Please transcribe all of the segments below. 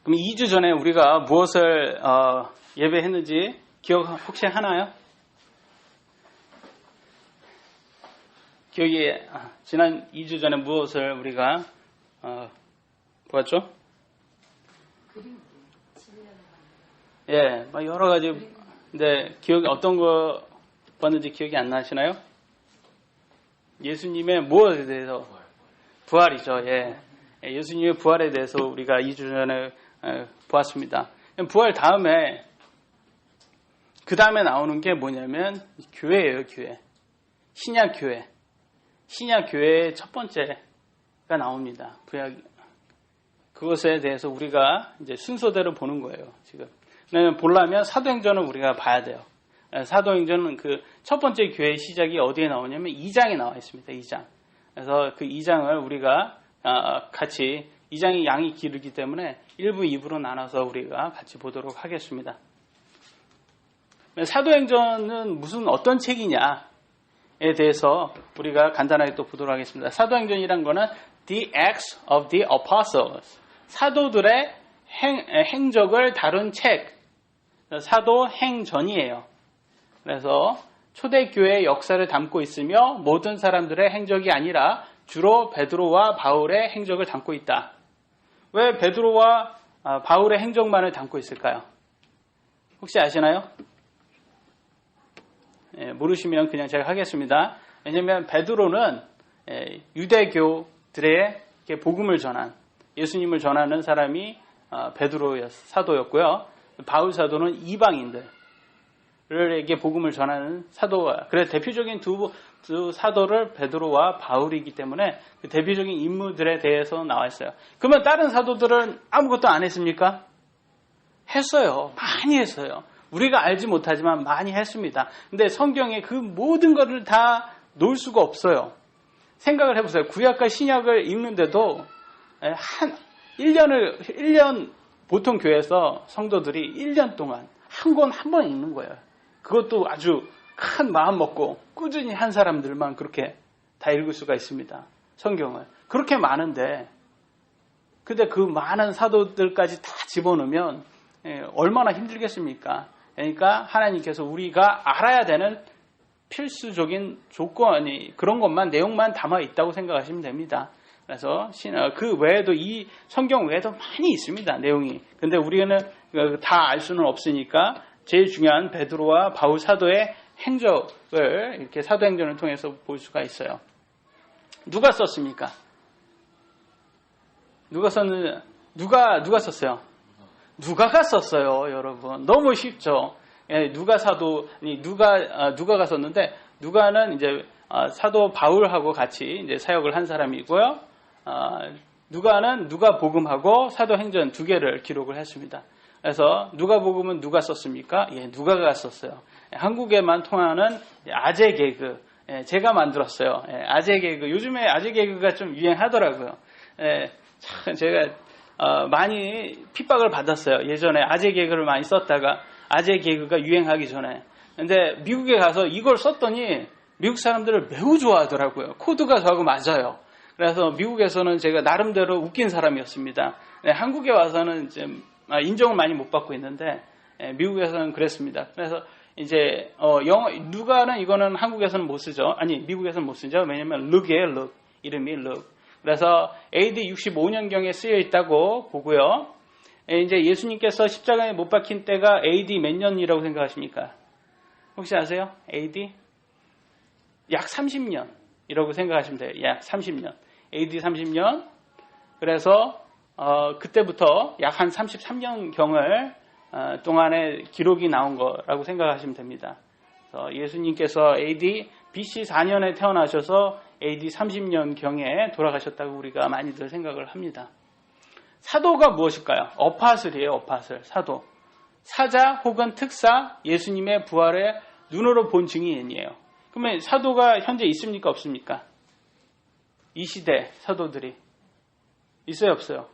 그럼 2주 전에 우리가 무엇을 예배했는지 기억 혹시 하나요? 기억이 지난 2주 전에 무엇을 우리가 보았죠? 예, 막 여러 가지. 근데 기억이 어떤 거 봤는지 기억이 안 나시나요? 예수님의 무엇에 대해서? 부활이죠. 예. 예수님의 부활에 대해서 우리가 2주 전에 보았습니다. 부활 다음에 그 다음에 나오는 게 뭐냐면 교회예요. 교회. 신약 교회. 신약 교회의 첫 번째가 나옵니다. 구약. 그것에 대해서 우리가 이제 순서대로 보는 거예요. 지금 보려면 사도행전을 우리가 봐야 돼요. 사도행전은 그 첫 번째 교회의 시작이 어디에 나오냐면 2장에 나와 있습니다. 2장. 그래서 그 2장을 우리가 같이 2장이 양이 기르기 때문에 1부, 2부로 나눠서 우리가 같이 보도록 하겠습니다. 사도행전은 무슨 어떤 책이냐에 대해서 우리가 간단하게 또 보도록 하겠습니다. 사도행전이란 거는 The Acts of the Apostles. 사도들의 행적을 다룬 책. 사도행전이에요. 그래서 초대교회의 역사를 담고 있으며 모든 사람들의 행적이 아니라 주로 베드로와 바울의 행적을 담고 있다. 왜 베드로와 바울의 행적만을 담고 있을까요? 혹시 아시나요? 모르시면 그냥 제가 하겠습니다. 왜냐하면 베드로는 유대교들에게 복음을 전한 예수님을 전하는 사람이 사도였고요. 바울 사도는 이방인들에게 복음을 전하는 사도와 그래서 대표적인 두 사도를 베드로와 바울이기 때문에 그 대표적인 인물들에 대해서 나와 있어요. 그러면 다른 사도들은 아무것도 안 했습니까? 했어요. 많이 했어요. 우리가 알지 못하지만 많이 했습니다. 근데 성경에 그 모든 것을 다 놓을 수가 없어요. 생각을 해보세요. 구약과 신약을 읽는데도 1년 보통 교회에서 성도들이 1년 동안 한 권 한 번 읽는 거예요. 그것도 아주 큰 마음 먹고 꾸준히 한 사람들만 그렇게 다 읽을 수가 있습니다. 성경을. 그렇게 많은데 근데 그 많은 사도들까지 다 집어넣으면 얼마나 힘들겠습니까? 그러니까 하나님께서 우리가 알아야 되는 필수적인 조건이 그런 것만 내용만 담아 있다고 생각하시면 됩니다. 그래서 그 외에도 이 성경 외에도 많이 있습니다. 내용이. 근데 우리는 다 알 수는 없으니까 제일 중요한 베드로와 바울 사도의 행적을 이렇게 사도행전을 통해서 볼 수가 있어요. 누가 썼습니까? 누가 썼어요? 누가가 썼어요, 여러분. 너무 쉽죠. 누가가 썼는데 누가는 이제 사도 바울하고 같이 이제 사역을 한 사람이고요. 누가는 누가복음하고 사도행전 두 개를 기록을 했습니다. 그래서 누가복음은 누가 썼습니까? 누가가 썼어요. 한국에만 통하는 아재 개그. 제가 만들었어요. 아재 개그. 요즘에 아재 개그가 좀 유행하더라고요. 제가 많이 핍박을 받았어요. 예전에 아재 개그를 많이 썼다가 아재 개그가 유행하기 전에. 근데 미국에 가서 이걸 썼더니 미국 사람들을 매우 좋아하더라고요. 코드가 저하고 맞아요. 그래서 미국에서는 제가 나름대로 웃긴 사람이었습니다. 한국에 와서는 이제 인정을 많이 못 받고 있는데 미국에서는 그랬습니다. 그래서 이제 누가는 이거는 한국에서는 못 쓰죠. 아니 미국에서는 못 쓰죠. 왜냐면 룩이에요. 룩. 이름이 룩. 그래서 AD 65년경에 쓰여 있다고 보고요. 이제 예수님께서 십자가에 못 박힌 때가 AD 몇 년이라고 생각하십니까? 혹시 아세요? AD? 약 30년이라고 생각하시면 돼요. 약 30년. AD 30년. 그래서 그때부터 약 한 33년경을 동안의 기록이 나온 거라고 생각하시면 됩니다. 그래서 예수님께서 BC 4년에 태어나셔서 AD 30년경에 돌아가셨다고 우리가 많이들 생각을 합니다. 사도가 무엇일까요? 어파슬이에요. 어파슬. 사도. 사자 혹은 특사, 예수님의 부활을 눈으로 본 증인이에요. 그러면 사도가 현재 있습니까? 없습니까? 이 시대 사도들이. 있어요? 없어요?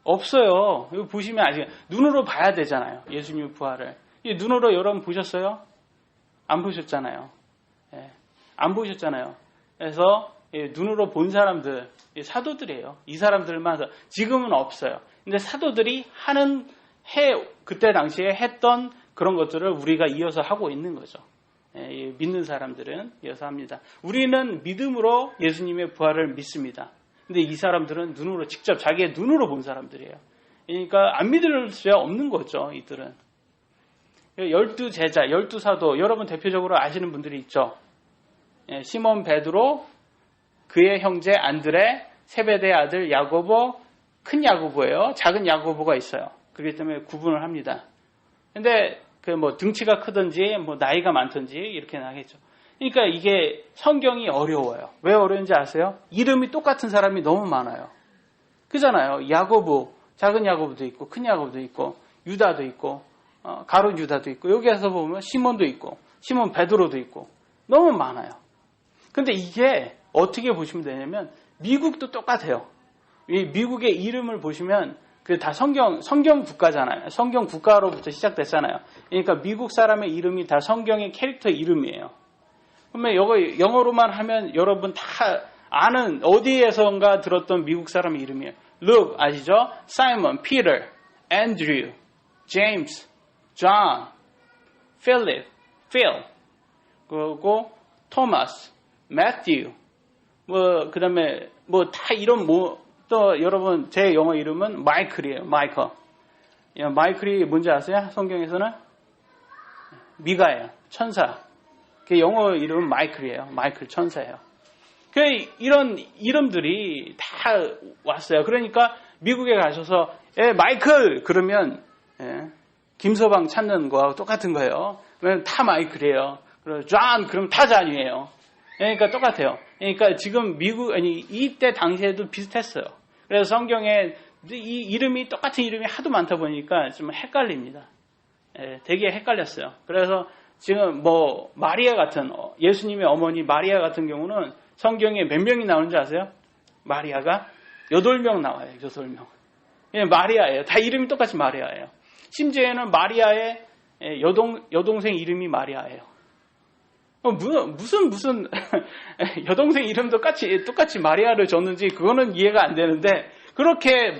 없어요. 이거 보시면 아직 눈으로 봐야 되잖아요. 예수님의 부활을. 눈으로 여러분 보셨어요? 안 보셨잖아요. 안 보셨잖아요. 그래서 눈으로 본 사람들, 사도들이에요. 이 사람들만 지금은 없어요. 근데 사도들이 그때 당시에 했던 그런 것들을 우리가 이어서 하고 있는 거죠. 믿는 사람들은 이어서 합니다. 우리는 믿음으로 예수님의 부활을 믿습니다. 근데 이 사람들은 직접 자기의 눈으로 본 사람들이에요. 그러니까 안 믿을 수 없는 거죠, 이들은. 12제자, 12사도, 여러분 대표적으로 아시는 분들이 있죠. 시몬 베드로, 그의 형제 안드레, 세베대의 아들 야고보, 큰 야고보예요. 작은 야고보가 있어요. 그렇기 때문에 구분을 합니다. 근데 등치가 크든지 나이가 많든지 이렇게 나겠죠. 그러니까 이게 성경이 어려워요. 왜 어려운지 아세요? 이름이 똑같은 사람이 너무 많아요. 그잖아요. 야고보, 작은 야고보도 있고 큰 야고보도 있고 유다도 있고 가룟 유다도 있고 여기에서 보면 시몬도 있고 시몬 베드로도 있고 너무 많아요. 근데 이게 어떻게 보시면 되냐면 미국도 똑같아요. 이 미국의 이름을 보시면 다 성경 국가잖아요. 성경 국가로부터 시작됐잖아요. 그러니까 미국 사람의 이름이 다 성경의 캐릭터 이름이에요. 그러면 이거 영어로만 하면 여러분 다 아는 어디에선가 들었던 미국 사람의 이름이에요. Luke 아시죠? Simon, Peter, Andrew, James, John, Philip, Phil, 그리고 Thomas, Matthew, 그다음에 다 이런 또 여러분 제 영어 이름은 마이클이에요. 마이클이 뭔지 아세요? 성경에서는 미가엘, 천사. 그 영어 이름은 마이클이에요. 마이클 천사예요. 이런 이름들이 다 왔어요. 그러니까 미국에 가셔서 마이클 그러면 김서방 찾는 거하고 똑같은 거예요. 다 마이클이에요. 그리고 존 그러면 다 잔이에요. 그러니까 똑같아요. 그러니까 지금 이때 당시에도 비슷했어요. 그래서 성경에 이 똑같은 이름이 하도 많다 보니까 좀 헷갈립니다. 되게 헷갈렸어요. 그래서 지금 마리아 같은 예수님의 어머니 마리아 같은 경우는 성경에 몇 명이 나오는지 아세요? 마리아가 8명 나와요. 8명. 마리아예요. 다 이름이 똑같이 마리아예요. 심지어는 마리아의 여동생 이름이 마리아예요. 무슨 여동생 이름도 똑같이 마리아를 줬는지 그거는 이해가 안 되는데 그렇게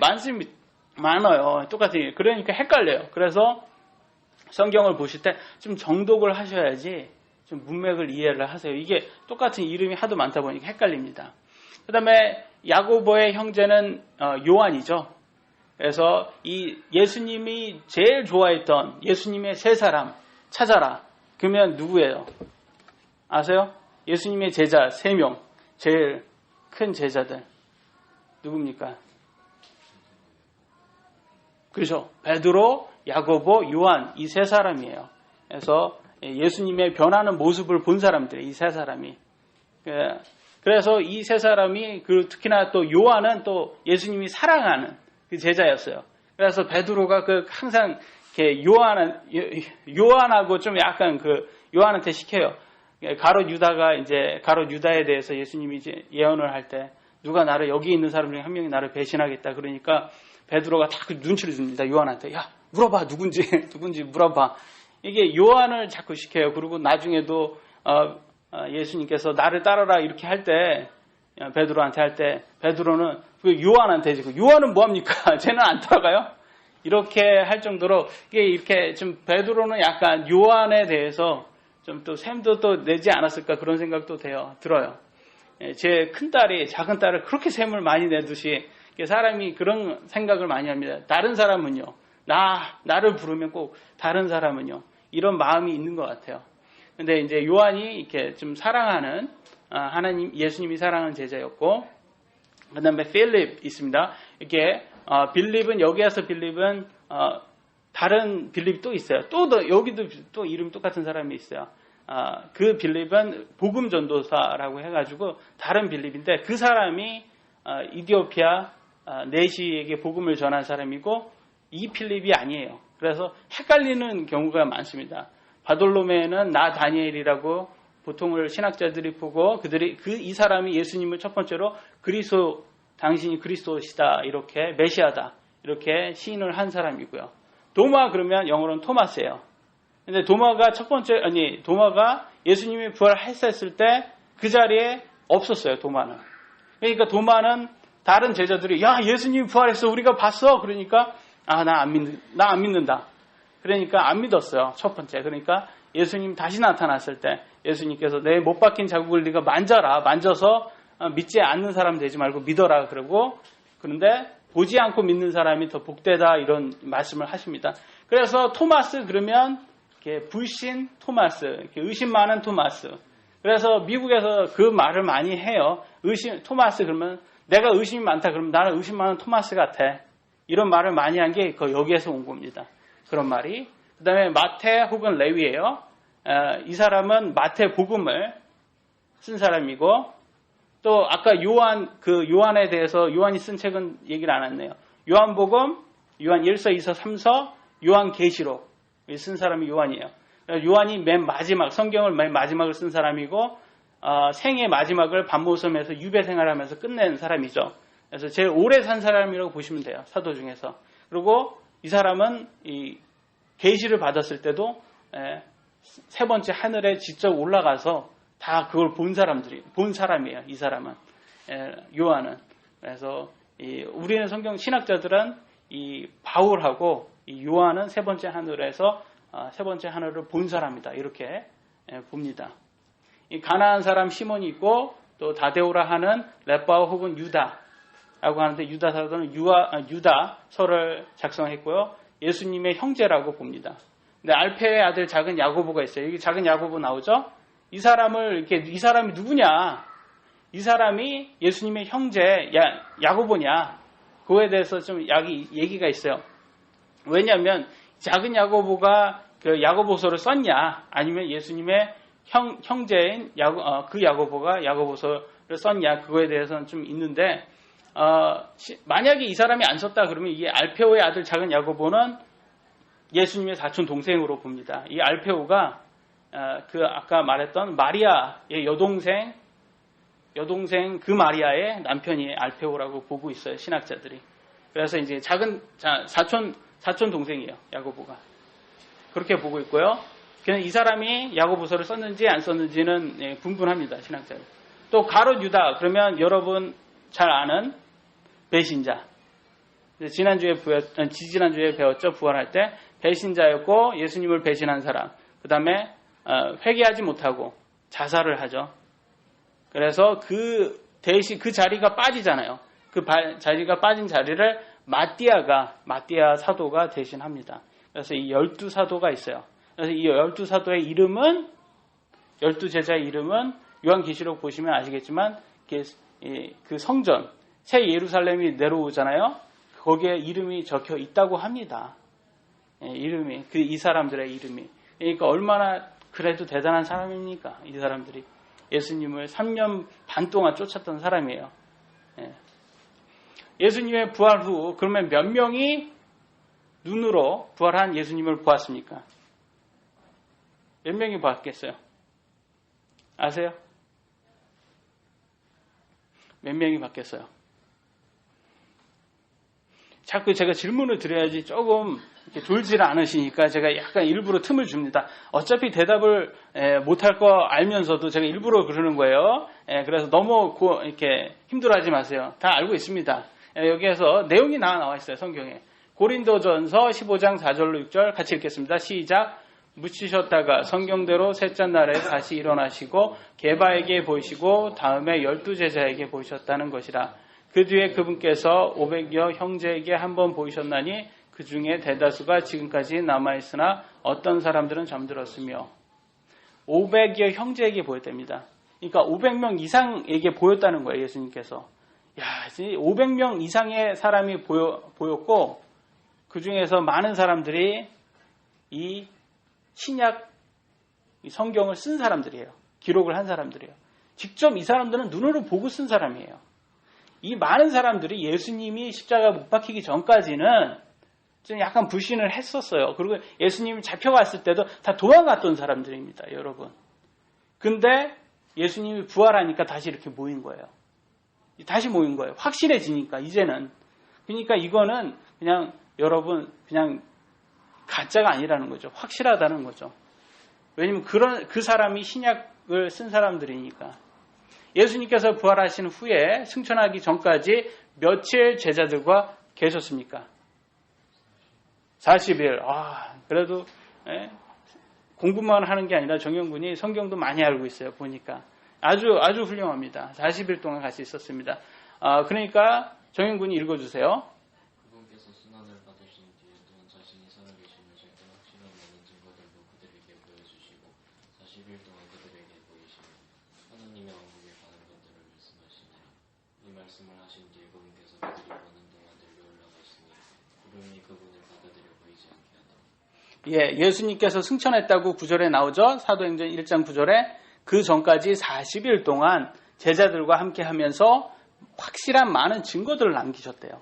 많아요. 똑같이. 그러니까 헷갈려요. 그래서 성경을 보실 때 좀 정독을 하셔야지 좀 문맥을 이해를 하세요. 이게 똑같은 이름이 하도 많다 보니까 헷갈립니다. 그 다음에 야고보의 형제는 요한이죠. 그래서 이 예수님이 제일 좋아했던 예수님의 세 사람 찾아라. 그러면 누구예요? 아세요? 예수님의 제자 3명. 제일 큰 제자들. 누굽니까? 그렇죠. 베드로, 야고보, 요한 이 세 사람이에요. 그래서 예수님의 변하는 모습을 본 사람들이 이 세 사람이. 그래서 이 세 사람이 특히나 또 요한은 또 예수님이 사랑하는 그 제자였어요. 그래서 베드로가 항상 이렇게 요한하고 좀 약간 요한한테 시켜요. 가룟 유다에 대해서 예수님이 이제 예언을 할 때 누가 나를 여기 있는 사람 중에 한 명이 나를 배신하겠다 그러니까 베드로가 다 눈치를 줍니다. 요한한테 야 물어봐 누군지 물어봐. 이게 요한을 자꾸 시켜요. 그리고 나중에도 예수님께서 나를 따르라 이렇게 할 때 베드로한테 할 때 베드로는 요한한테 요한은 뭐합니까? 쟤는 안 따라가요? 이렇게 할 정도로 이렇게 좀 베드로는 약간 요한에 대해서 좀 또 샘도 또 내지 않았을까 그런 생각도 들어요. 제 큰딸이 작은 딸을 그렇게 샘을 많이 내듯이 사람이 그런 생각을 많이 합니다. 다른 사람은요. 나를 부르면 꼭 다른 사람은요. 이런 마음이 있는 것 같아요. 근데 이제 요한이 이렇게 좀 사랑하는 예수님이 사랑하는 제자였고 그 다음에 필립 있습니다. 이렇게 빌립은 여기에서 빌립은 다른 빌립이 또 있어요. 여기도 또 이름 똑같은 사람이 있어요. 그 빌립은 복음 전도사라고 해가지고 다른 빌립인데 그 사람이 이디오피아 내시에게 복음을 전한 사람이고 이 필립이 아니에요. 그래서 헷갈리는 경우가 많습니다. 바돌로메는 나 다니엘이라고 보통을 신학자들이 보고 이 사람이 예수님을 첫 번째로 당신이 그리스도시다 이렇게 메시아다 이렇게 시인을 한 사람이고요. 도마 그러면 영어로는 토마스예요. 근데 도마가 도마가 예수님이 부활했을 때 그 자리에 없었어요, 도마는. 그러니까 도마는 다른 제자들이 야, 예수님 부활했어. 우리가 봤어. 그러니까 나 안 믿는다. 그러니까 안 믿었어요. 첫 번째. 그러니까 예수님 다시 나타났을 때 예수님께서 내 못 박힌 자국을 네가 만져라. 만져서 믿지 않는 사람 되지 말고 믿어라. 그러고 그런데 보지 않고 믿는 사람이 더 복되다 이런 말씀을 하십니다. 그래서 토마스 그러면 이렇게 불신 토마스, 이렇게 의심 많은 토마스. 그래서 미국에서 그 말을 많이 해요. 토마스 그러면 내가 의심이 많다 그러면 나는 의심 많은 토마스 같아. 이런 말을 많이 한 게 여기에서 온 겁니다. 그런 말이. 그 다음에 마태 혹은 레위예요. 이 사람은 마태 복음을 쓴 사람이고 또 아까 요한에 대해서 요한이 쓴 책은 얘기를 안 했네요. 요한복음, 요한 1서, 2서, 3서, 요한계시록 쓴 사람이 요한이에요. 요한이 맨 마지막 성경을 맨 마지막을 쓴 사람이고 생의 마지막을 반모섬에서 유배 생활하면서 끝낸 사람이죠. 그래서 제일 오래 산 사람이라고 보시면 돼요. 사도 중에서. 그리고 이 사람은 이 계시를 받았을 때도 세 번째 하늘에 직접 올라가서 다 그걸 본 사람이에요. 이 사람은. 요한은. 그래서 우리는 성경 신학자들은 이 바울하고 이 요한은 세 번째 하늘에서 세 번째 하늘을 본 사람이다. 이렇게 봅니다. 이 가나안 사람 시몬이 있고 또 다데오라 하는 렛바오 혹은 유다라고 하는데 유다 사도는 유다서를 작성했고요. 예수님의 형제라고 봅니다. 근데 알페의 아들 작은 야고보가 있어요. 여기 작은 야고보 나오죠? 이 사람이 누구냐? 이 사람이 예수님의 형제 야고보냐? 그거에 대해서 좀 얘기가 있어요. 왜냐하면 작은 야고보가 그 야고보서를 썼냐? 아니면 예수님의 형제인 그 야고보가 야고보서를 썼냐? 그거에 대해서는 좀 있는데 만약에 이 사람이 안 썼다 그러면 이 알페오의 아들 작은 야고보는 예수님의 사촌 동생으로 봅니다. 이 알페오가 그 아까 말했던 마리아의 여동생 그 마리아의 남편이 알페오라고 보고 있어요. 신학자들이. 그래서 이제 작은 사촌 동생이에요. 야고보가. 그렇게 보고 있고요. 그냥 이 사람이 야고보서를 썼는지 안 썼는지는 분분합니다. 신학자들. 또 가롯 유다 그러면 여러분 잘 아는 배신자. 지지난주에 배웠죠. 부활할 때 배신자였고 예수님을 배신한 사람. 그 다음에 회개하지 못하고 자살을 하죠. 그래서 그 자리가 빠지잖아요. 그 자리가 빠진 자리를 마띠아 사도가 대신합니다. 그래서 이 12사도가 있어요. 그래서 이 12사도의 이름은 12제자의 이름은 요한계시록 보시면 아시겠지만 그 성전 새 예루살렘이 내려오잖아요. 거기에 이름이 적혀 있다고 합니다. 이름이 이 사람들의 이름이. 그러니까 얼마나 그래도 대단한 사람입니까? 이 사람들이 예수님을 3년 반 동안 쫓았던 사람이에요. 예수님의 부활 후 그러면 몇 명이 눈으로 부활한 예수님을 보았습니까? 몇 명이 봤겠어요? 아세요? 몇 명이 봤겠어요? 자꾸 제가 질문을 드려야지 조금 이렇게 졸지를 않으시니까 제가 약간 일부러 틈을 줍니다. 어차피 대답을 못할 거 알면서도 제가 일부러 그러는 거예요. 그래서 너무 이렇게 힘들어하지 마세요. 다 알고 있습니다. 여기에서 내용이 나와 있어요. 성경에. 고린도전서 15장 4절로 6절 같이 읽겠습니다. 시작. 묻히셨다가 성경대로 셋째 날에 다시 일어나시고 게바에게 보이시고 다음에 12제자에게 보이셨다는 것이라. 그 뒤에 그분께서 500여 형제에게 한 번 보이셨나니 그 중에 대다수가 지금까지 남아있으나 어떤 사람들은 잠들었으며 500여 형제에게 보였답니다. 그러니까 500명 이상에게 보였다는 거예요. 예수님께서. 500명 이상의 사람이 보였고 그 중에서 많은 사람들이 이 신약 성경을 쓴 사람들이에요. 기록을 한 사람들이에요. 직접 이 사람들은 눈으로 보고 쓴 사람이에요. 이 많은 사람들이 예수님이 십자가 못 박히기 전까지는 좀 약간 불신을 했었어요. 그리고 예수님이 잡혀갔을 때도 다 도망갔던 사람들입니다, 여러분. 근데 예수님이 부활하니까 다시 이렇게 모인 거예요. 다시 모인 거예요. 확실해지니까, 이제는. 그러니까 이거는 그냥 여러분, 그냥 가짜가 아니라는 거죠. 확실하다는 거죠. 왜냐면 그 사람이 신약을 쓴 사람들이니까. 예수님께서 부활하신 후에 승천하기 전까지 며칠 제자들과 계셨습니까? 40일. 그래도 공부만 하는 게 아니라 정영군이 성경도 많이 알고 있어요. 보니까 아주 훌륭합니다. 40일 동안 같이 있었습니다. 그러니까 정영군이 읽어주세요. 그분께서 순환을 받으신 뒤에 또한 자신이 살아계심을 제가 확실한 많은 증거들로 그들에게 보여주시고 40일 동안 그들에게 보이시고 하나님의 왕국에 가는 것들을 말씀하시니라. 이 말씀을 하신 뒤에 그분께서 그들이 보는 동안 들려 올라가시니 구름이 그분을 받아들여 보이지 않게 하더라. 예수님께서 승천했다고 9절에 나오죠. 사도행전 1장 9절에 그 전까지 40일 동안 제자들과 함께 하면서 확실한 많은 증거들을 남기셨대요.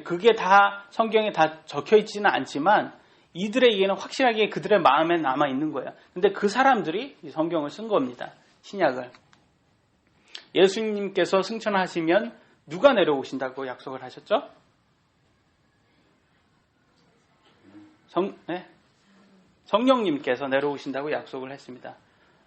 그게 다 성경에 다 적혀 있지는 않지만 이들에게는 확실하게 그들의 마음에 남아 있는 거예요. 근데 그 사람들이 이 성경을 쓴 겁니다. 신약을. 예수님께서 승천하시면 누가 내려오신다고 약속을 하셨죠? 성령님께서 내려오신다고 약속을 했습니다.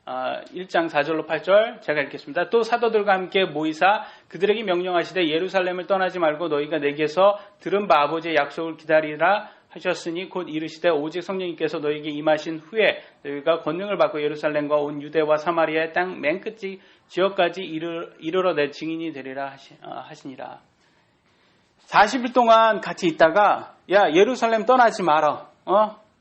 1장 4절로 8절 제가 읽겠습니다. 또 사도들과 함께 모이사 그들에게 명령하시되 예루살렘을 떠나지 말고 너희가 내게서 들은 바 아버지의 약속을 기다리라 하셨으니 곧 이르시되 오직 성령님께서 너희에게 임하신 후에 너희가 권능을 받고 예루살렘과 온 유대와 사마리아의 땅 맨 끝 지역까지 이르러 내 증인이 되리라 하시니라. 40일 동안 같이 있다가 예루살렘 떠나지 마라.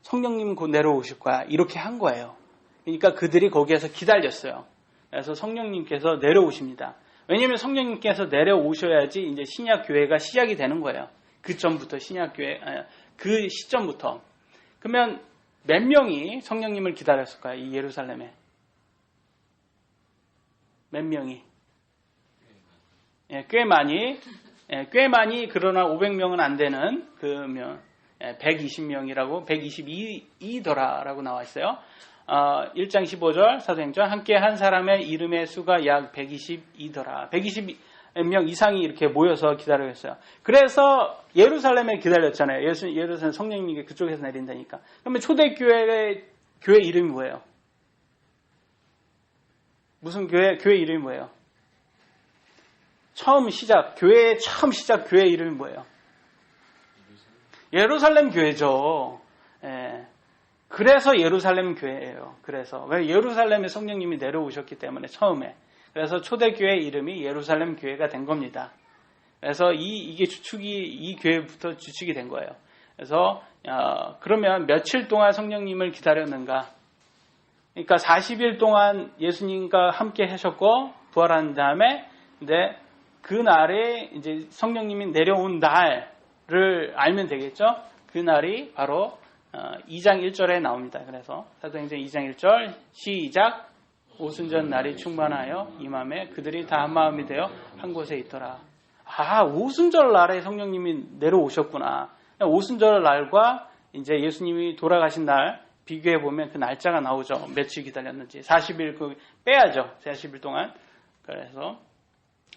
성령님 곧 내려오실 거야. 이렇게 한 거예요. 그러니까 그들이 거기에서 기다렸어요. 그래서 성령님께서 내려오십니다. 왜냐하면 성령님께서 내려오셔야지 이제 신약 교회가 시작이 되는 거예요. 그 전부터 그 시점부터. 그러면 몇 명이 성령님을 기다렸을까요? 이 예루살렘에 몇 명이? 꽤 많이 그러나 500명은 안 되는 그면 120명이라고 122더라라고 나와 있어요. 1장 15절 사도행전 함께 한 사람의 이름의 수가 약 122더라. 120명 이상이 이렇게 모여서 기다렸어요. 그래서 예루살렘에 기다렸잖아요. 예루살렘 성령님이 그쪽에서 내린다니까. 그러면 초대교회 이름이 뭐예요? 무슨 교회 이름이 뭐예요? 교회의 처음 시작 교회 이름이 뭐예요? 예루살렘 교회죠. 그래서 예루살렘 교회예요. 그래서 왜 예루살렘에 성령님이 내려오셨기 때문에 처음에. 그래서 초대교회 이름이 예루살렘 교회가 된 겁니다. 그래서 이게 이 교회부터 주축이 된 거예요. 그래서 그러면 며칠 동안 성령님을 기다렸는가? 그러니까 40일 동안 예수님과 함께 하셨고 부활한 다음에 근데 그 날에 이제 성령님이 내려온 날을 알면 되겠죠? 그 날이 바로 2장 1절에 나옵니다. 그래서 사도행전 2장 1절 시작 오순절 날이 충만하여 임함에 그들이 다 한마음이 되어 한 곳에 있더라. 오순절 날에 성령님이 내려오셨구나. 오순절 날과 이제 예수님이 돌아가신 날 비교해 보면 그 날짜가 나오죠. 며칠 기다렸는지 40일 빼야죠. 40일 동안. 그래서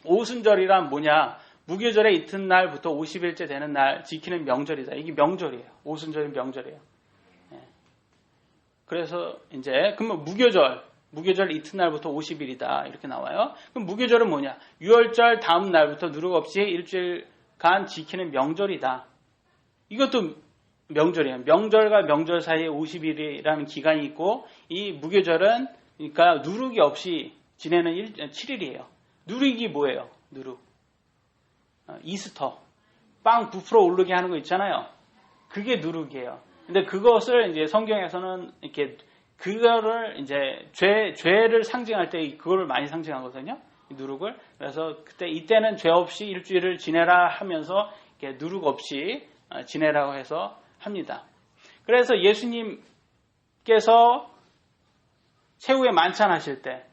오순절이란 뭐냐? 무교절의 이튿날부터 50일째 되는 날 지키는 명절이다. 이게 명절이에요. 오순절이 명절이에요. 그래서 이제 그러면 무교절 이튿날부터 50일이다. 이렇게 나와요. 그럼 무교절은 뭐냐? 유월절 다음 날부터 누룩 없이 일주일간 지키는 명절이다. 이것도 명절이에요. 명절과 명절 사이에 50일이라는 기간이 있고 이 무교절은 그러니까 누룩이 없이 지내는 7일이에요. 누룩이 뭐예요? 누룩. 이스터. 빵 부풀어 오르게 하는 거 있잖아요. 그게 누룩이에요. 근데 그것을 이제 성경에서는 이렇게 그거를 이제 죄를 상징할 때 그거를 많이 상징하거든요. 누룩을. 그래서 이때는 죄 없이 일주일을 지내라 하면서 이렇게 누룩 없이 지내라고 해서 합니다. 그래서 예수님께서 최후의 만찬 하실 때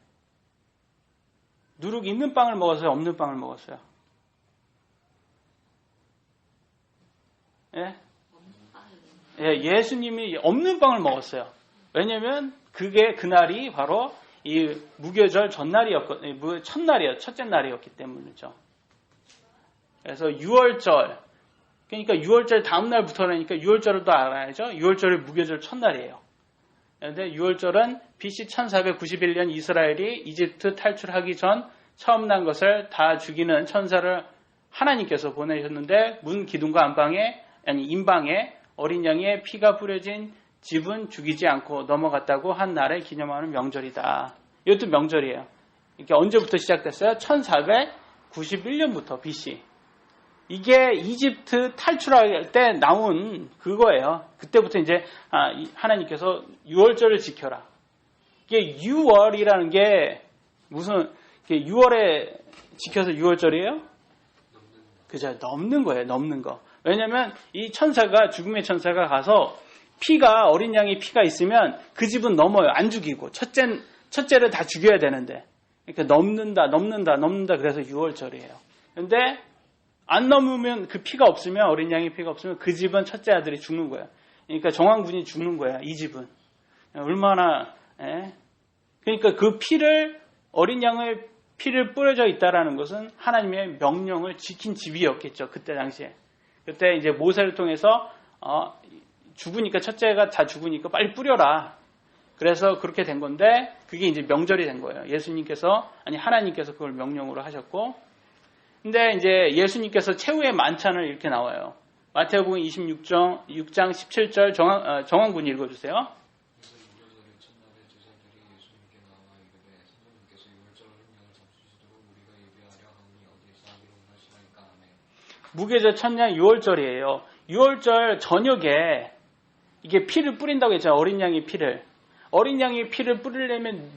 누룩 있는 빵을 먹었어요? 없는 빵을 먹었어요? 예수님이 없는 빵을 먹었어요. 왜냐하면 그날이 바로 이 무교절 첫째 날이었기 때문이죠. 그래서 유월절, 그러니까 유월절 다음 날부터라니까 유월절을 또 알아야죠. 유월절이 무교절 첫날이에요. 그런데 유월절은 BC 1491년 이스라엘이 이집트 탈출하기 전 처음 난 것을 다 죽이는 천사를 하나님께서 보내셨는데 문 기둥과 임방에 어린 양의 피가 뿌려진 집은 죽이지 않고 넘어갔다고 한 날을 기념하는 명절이다. 이것도 명절이에요. 이게 언제부터 시작됐어요? 1491년부터 BC. 이게 이집트 탈출할 때 나온 그거예요. 그때부터 이제 하나님께서 유월절을 지켜라. 이게 유월이라는 게 무슨 6월에 지켜서 유월절이에요? 그죠? 넘는 거예요. 넘는 거. 왜냐하면 이 천사가 죽음의 천사가 가서 피가 어린 양의 피가 있으면 그 집은 넘어요. 안 죽이고 첫째를 다 죽여야 되는데 그러니까 넘는다. 그래서 유월절이에요. 그런데 안 넘으면 그 피가 없으면 어린 양의 피가 없으면 그 집은 첫째 아들이 죽는 거예요. 그러니까 정왕군이 죽는 거야. 이 집은 얼마나 그러니까 그 피를 어린 양의 피를 뿌려져 있다라는 것은 하나님의 명령을 지킨 집이었겠죠. 그때 당시에. 그때 이제 모세를 통해서 죽으니까 첫째가 다 죽으니까 빨리 뿌려라. 그래서 그렇게 된 건데 그게 이제 명절이 된 거예요. 하나님께서 그걸 명령으로 하셨고, 근데 이제 예수님께서 최후의 만찬을 이렇게 나와요. 마태복음 26장 17절 정황군 읽어주세요. 무교절 첫날 유월절이에요. 유월절 저녁에 이게 피를 뿌린다고 했잖아요. 어린 양의 피를. 어린 양의 피를 뿌리려면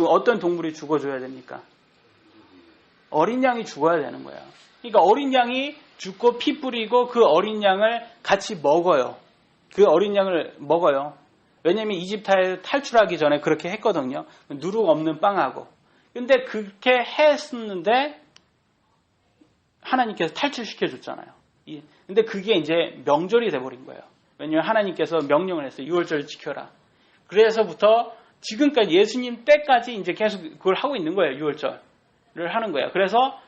어떤 동물이 죽어줘야 됩니까? 어린 양이 죽어야 되는 거예요. 그러니까 어린 양이 죽고 피 뿌리고 그 어린 양을 같이 먹어요. 그 어린 양을 먹어요. 왜냐하면 이집트에 탈출하기 전에 그렇게 했거든요. 누룩 없는 빵하고. 근데 그렇게 했었는데 하나님께서 탈출시켜줬잖아요. 근데 그게 이제 명절이 돼버린 거예요. 왜냐하면 하나님께서 명령을 했어요. 유월절을 지켜라. 그래서부터 지금까지 예수님 때까지 이제 계속 그걸 하고 있는 거예요. 유월절을 하는 거예요. 그래서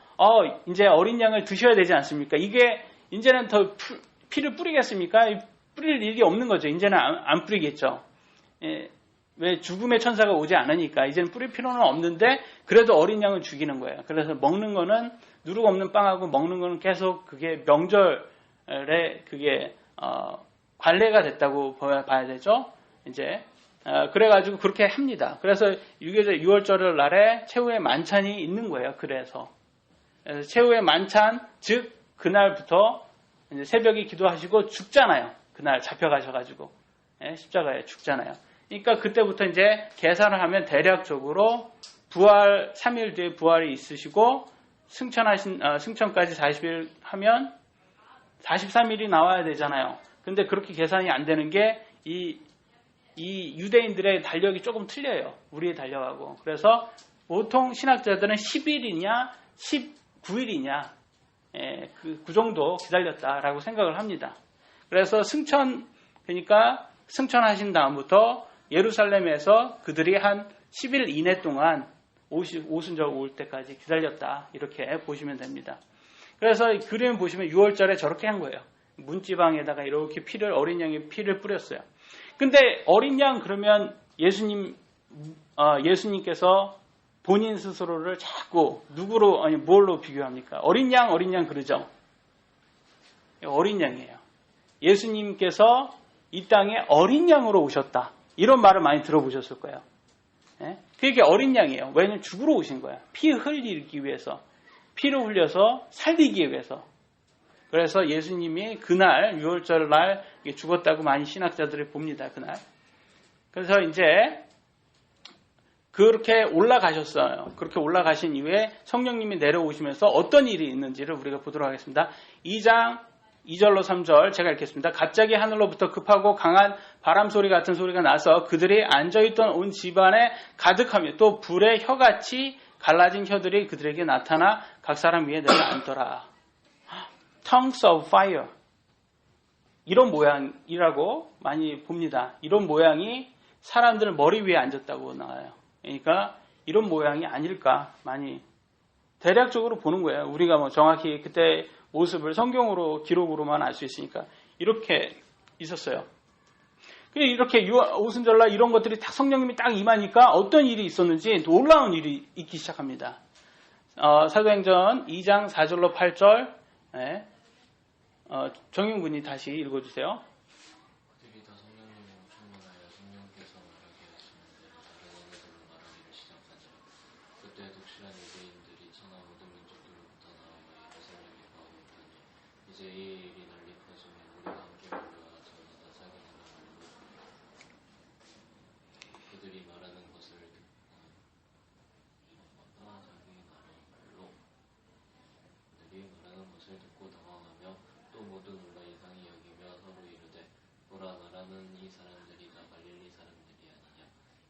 이제 어린 양을 드셔야 되지 않습니까? 이게 이제는 더 피를 뿌리겠습니까? 뿌릴 일이 없는 거죠. 이제는 안 뿌리겠죠. 왜 죽음의 천사가 오지 않으니까 이제는 뿌릴 필요는 없는데 그래도 어린 양을 죽이는 거예요. 그래서 먹는 거는 누룩 없는 빵하고 먹는 거는 계속 그게 명절에 그게 관례가 됐다고 봐야 되죠. 이제 그래가지고 그렇게 합니다. 그래서 6월절 날에 최후의 만찬이 있는 거예요. 그래서 최후의 만찬, 즉 그날부터 이제 새벽에 기도하시고 죽잖아요. 그날 잡혀가셔가지고 십자가에 죽잖아요. 그러니까 그때부터 이제 계산을 하면 대략적으로 부활 3일 뒤에 부활이 있으시고 승천까지 40일 하면 43일이 나와야 되잖아요. 근데 그렇게 계산이 안 되는 게 이 유대인들의 달력이 조금 틀려요. 우리의 달력하고. 그래서 보통 신학자들은 10일이냐 19일이냐 그 정도 기다렸다라고 생각을 합니다. 그래서 그러니까 승천하신 다음부터 예루살렘에서 그들이 한 10일 이내 동안 오순절 올 때까지 기다렸다. 이렇게 보시면 됩니다. 그래서 그림 보시면 6월절에 저렇게 한 거예요. 문지방에다가 이렇게 어린 양의 피를 뿌렸어요. 근데 어린 양 그러면 예수님께서 본인 스스로를 자꾸 뭘로 비교합니까? 어린 양 그러죠? 어린 양이에요. 예수님께서 이 땅에 어린 양으로 오셨다. 이런 말을 많이 들어보셨을 거예요. 그게 어린 양이에요. 왜냐하면 죽으러 오신 거야. 피 흘리기 위해서. 피를 흘려서 살리기 위해서. 그래서 예수님이 그날 6월절 날 죽었다고 많이 신학자들이 봅니다. 그날. 그래서 이제 그렇게 올라가셨어요. 그렇게 올라가신 이후에 성령님이 내려오시면서 어떤 일이 있는지를 우리가 보도록 하겠습니다. 2장 2절로 3절 제가 읽겠습니다. 갑자기 하늘로부터 급하고 강한 바람 소리 같은 소리가 나서 그들이 앉아있던 온 집안에 가득하며 또 불의 혀같이 갈라진 혀들이 그들에게 나타나 각 사람 위에 내려앉더라. Tongues of fire. 이런 모양이라고 많이 봅니다. 이런 모양이 사람들 머리 위에 앉았다고 나와요. 그러니까 이런 모양이 아닐까 많이 대략적으로 보는 거예요. 우리가 정확히 그때 모습을 성경으로 기록으로만 알 수 있으니까 이렇게 있었어요. 이렇게 오순절날 이런 것들이 딱 성령님이 딱 임하니까 어떤 일이 있었는지 놀라운 일이 있기 시작합니다. 사도행전 2장 4절로 8절. 예. 정윤 군이 다시 읽어주세요. 그들이 다 성령님으로 충만하여 성령께서 말하게 하시는 대로 다른 언어들로 말하기를 시작하니라. 그때 독실한 유대인들이 천하 모든 민족들로부터 나와 예루살렘에 거하였더니 이제 이 일이 널리 퍼지며 우리가 함께 몰려와 저마다 자기 나라 말로 그들이 말하는 것을 듣고 당황하며 또 모두 놀라 이상히 여기며 서로 이르되 보라 말하는 이 사람들이 다 갈릴리 사람들이 아니냐.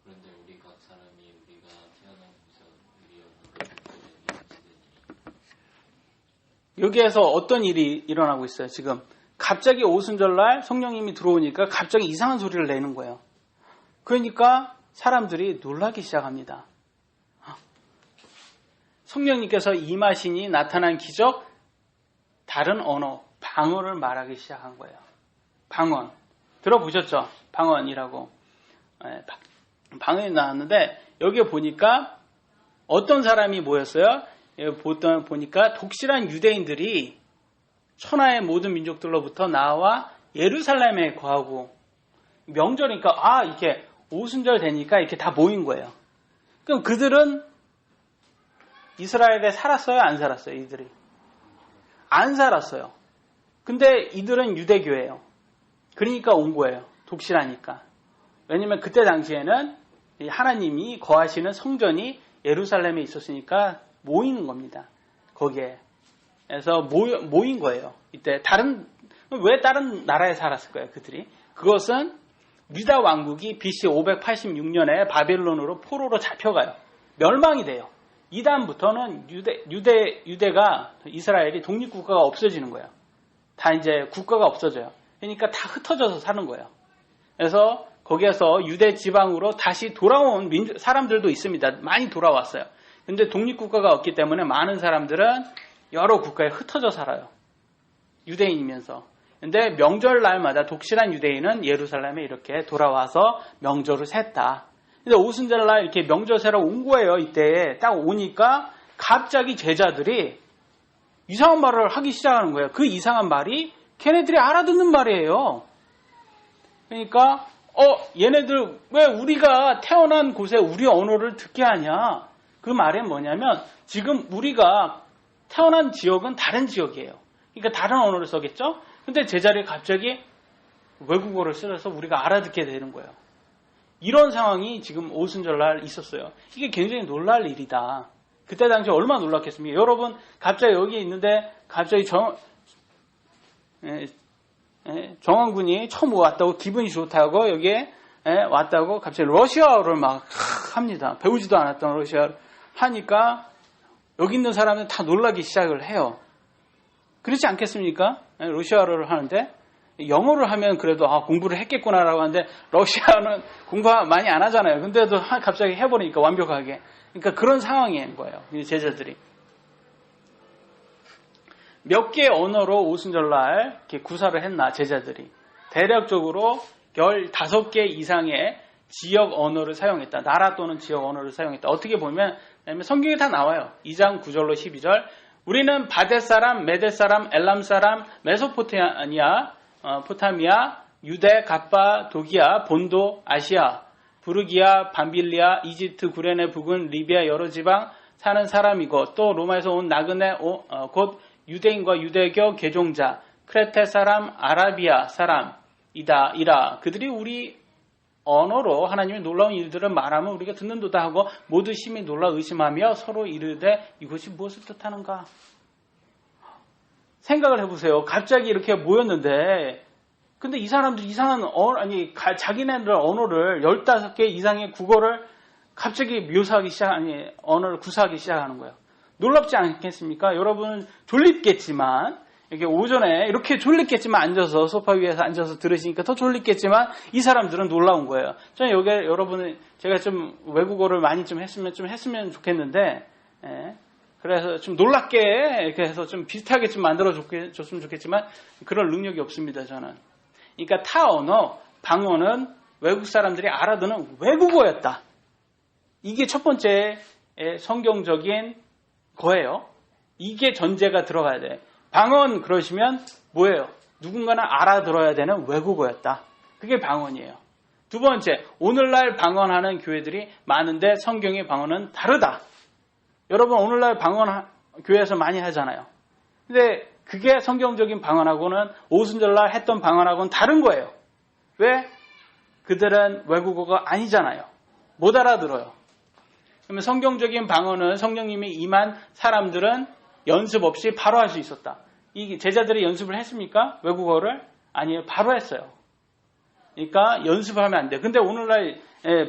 그런데 우리 각 사람이 우리가 태어난 곳에 우리 언어를 듣게 되니 여기에서 어떤 일이 일어나고 있어요? 지금 갑자기 오순절날 성령님이 들어오니까 갑자기 이상한 소리를 내는 거예요. 그러니까 사람들이 놀라기 시작합니다. 성령님께서 임하시니 나타난 기적, 다른 언어, 방언을 말하기 시작한 거예요. 방언. 들어보셨죠? 방언이라고. 방언이 나왔는데 여기에 보니까 어떤 사람이 모였어요? 여기 보니까 독실한 유대인들이 천하의 모든 민족들로부터 나와 예루살렘에 거하고 명절이니까 이렇게 오순절 되니까 이렇게 다 모인 거예요. 그럼 그들은 이스라엘에 살았어요? 안 살았어요? 이들이? 안 살았어요. 근데 이들은 유대교예요. 그러니까 온 거예요. 독실하니까. 왜냐면 그때 당시에는 하나님이 거하시는 성전이 예루살렘에 있었으니까 모이는 겁니다. 거기에. 그래서 모인 거예요. 이때 왜 다른 나라에 살았을 거예요, 그들이? 그것은 유다 왕국이 BC 586년에 바벨론으로 포로로 잡혀가요. 멸망이 돼요. 이 다음부터는 유대가, 이스라엘이 독립국가가 없어지는 거예요. 다 이제 국가가 없어져요. 그러니까 다 흩어져서 사는 거예요. 그래서 거기에서 유대 지방으로 다시 돌아온 사람들도 있습니다. 많이 돌아왔어요. 근데 독립국가가 없기 때문에 많은 사람들은 여러 국가에 흩어져 살아요. 유대인이면서. 근데 명절날마다 독실한 유대인은 예루살렘에 이렇게 돌아와서 명절을 샜다. 근데 오순절날 이렇게 명절 세러 온 거예요. 이때 딱 오니까 갑자기 제자들이 이상한 말을 하기 시작하는 거예요. 그 이상한 말이 걔네들이 알아듣는 말이에요. 그러니까 얘네들 왜 우리가 태어난 곳에 우리 언어를 듣게 하냐. 그 말은 뭐냐면 지금 우리가 태어난 지역은 다른 지역이에요. 그러니까 다른 언어를 써겠죠. 근데 제자들이 갑자기 외국어를 써서 우리가 알아듣게 되는 거예요. 이런 상황이 지금 오순절날 있었어요. 이게 굉장히 놀랄 일이다. 그때 당시 얼마나 놀랐겠습니까? 여러분 갑자기 여기 있는데 갑자기 정원군이 처음 왔다고 기분이 좋다고 여기에 왔다고 갑자기 러시아어를 막 합니다. 배우지도 않았던 러시아어를 하니까 여기 있는 사람은 다 놀라기 시작을 해요. 그렇지 않겠습니까? 러시아어를 하는데 영어를 하면 그래도 공부를 했겠구나라고 하는데 러시아는 공부 많이 안 하잖아요. 근데도 갑자기 해버리니까 완벽하게. 그러니까 그런 상황인 거예요. 제자들이. 몇 개의 언어로 오순절날 이렇게 구사를 했나 제자들이. 대략적으로 15개 이상의 지역 언어를 사용했다. 나라 또는 지역 언어를 사용했다. 어떻게 보면 성경에 다 나와요. 2장 9절로 12절. 우리는 바댓 사람, 메댓 사람, 엘람 사람, 메소포타미아, 유대, 갑바도기아, 본도, 아시아, 부르기아, 밤빌리아, 이집트, 구레네 부근, 리비아 여러 지방 사는 사람이고 또 로마에서 온 나그네 곧 유대인과 유대교 개종자, 크레테 사람, 아라비아 사람이라 그들이 우리 언어로 하나님의 놀라운 일들을 말하면 우리가 듣는도다 하고 모두 심히 놀라 의심하며 서로 이르되 이것이 무엇을 뜻하는가? 생각을 해보세요. 갑자기 이렇게 모였는데 근데 이 사람들 이상한 자기네들 언어를 15개 이상의 국어를 갑자기 묘사하기 언어를 구사하기 시작하는 거예요. 놀랍지 않겠습니까? 여러분은 졸립겠지만 이렇게 오전에 이렇게 졸립겠지만 앉아서 소파 위에서 앉아서 들으시니까 더 졸립겠지만 이 사람들은 놀라운 거예요. 저는 여기 여러분은 제가 좀 외국어를 많이 좀 했으면 좋겠는데 그래서 좀 놀랍게 이렇게 해서 좀 비슷하게 좀 만들어줬으면 좋겠지만 그럴 능력이 없습니다. 저는. 그러니까 타 언어, 방언은 외국 사람들이 알아듣는 외국어였다. 이게 첫 번째 성경적인 거예요. 이게 전제가 들어가야 돼. 방언 그러시면 뭐예요? 누군가는 알아들어야 되는 외국어였다. 그게 방언이에요. 두 번째, 오늘날 방언하는 교회들이 많은데 성경의 방언은 다르다. 여러분 오늘날 방언 교회에서 많이 하잖아요. 근데 그게 성경적인 방언하고는 오순절날 했던 방언하고는 다른 거예요. 왜? 그들은 외국어가 아니잖아요. 못 알아들어요. 그러면 성경적인 방언은 성령님이 임한 사람들은 연습 없이 바로 할 수 있었다. 이 제자들이 연습을 했습니까? 외국어를? 아니에요. 바로 했어요. 그러니까 연습을 하면 안 돼. 근데 오늘날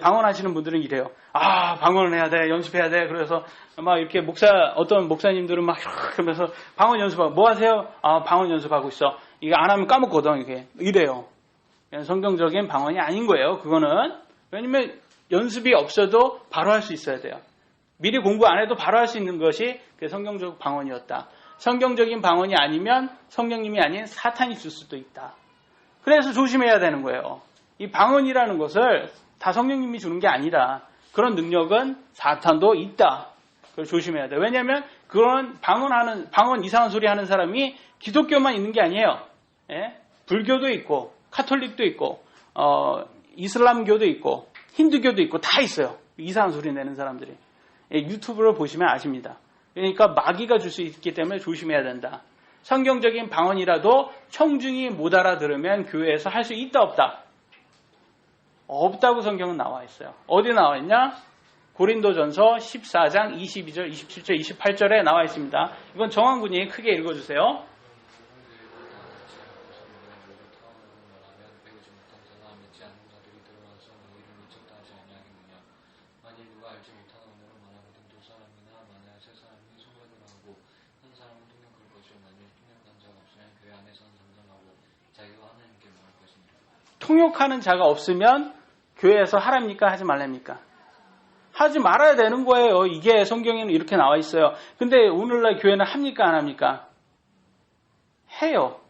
방언하시는 분들은 이래요. 아, 방언을 해야 돼. 연습해야 돼. 그래서 막 이렇게 어떤 목사님들은 막 그러면서 방언 연습하고 뭐 하세요? 아, 방언 연습하고 있어. 이거 안 하면 까먹거든. 이게 이래요. 성경적인 방언이 아닌 거예요. 그거는. 왜냐면 연습이 없어도 바로 할 수 있어야 돼요. 미리 공부 안 해도 바로 할 수 있는 것이 그 성경적 방언이었다. 성경적인 방언이 아니면 성령님이 아닌 사탄이 줄 수도 있다. 그래서 조심해야 되는 거예요. 이 방언이라는 것을 다 성령님이 주는 게 아니라 그런 능력은 사탄도 있다. 그걸 조심해야 돼. 왜냐하면 그런 방언 이상한 소리 하는 사람이 기독교만 있는 게 아니에요. 예? 불교도 있고 카톨릭도 있고 이슬람교도 있고 힌두교도 있고 다 있어요. 이상한 소리 내는 사람들이. 예, 유튜브를 보시면 아십니다. 그러니까 마귀가 줄 수 있기 때문에 조심해야 된다. 성경적인 방언이라도 청중이 못 알아들으면 교회에서 할 수 있다 없다? 없다고 성경은 나와 있어요. 어디 나와 있냐? 고린도전서 14장 22절, 27절, 28절에 나와 있습니다. 이건 정한군이 크게 읽어주세요. 통역하는 자가 없으면 교회에서 하랍니까? 하지 말랍니까? 하지 말아야 되는 거예요. 이게 성경에는 이렇게 나와 있어요. 근데 오늘날 교회는 합니까? 안 합니까? 해요.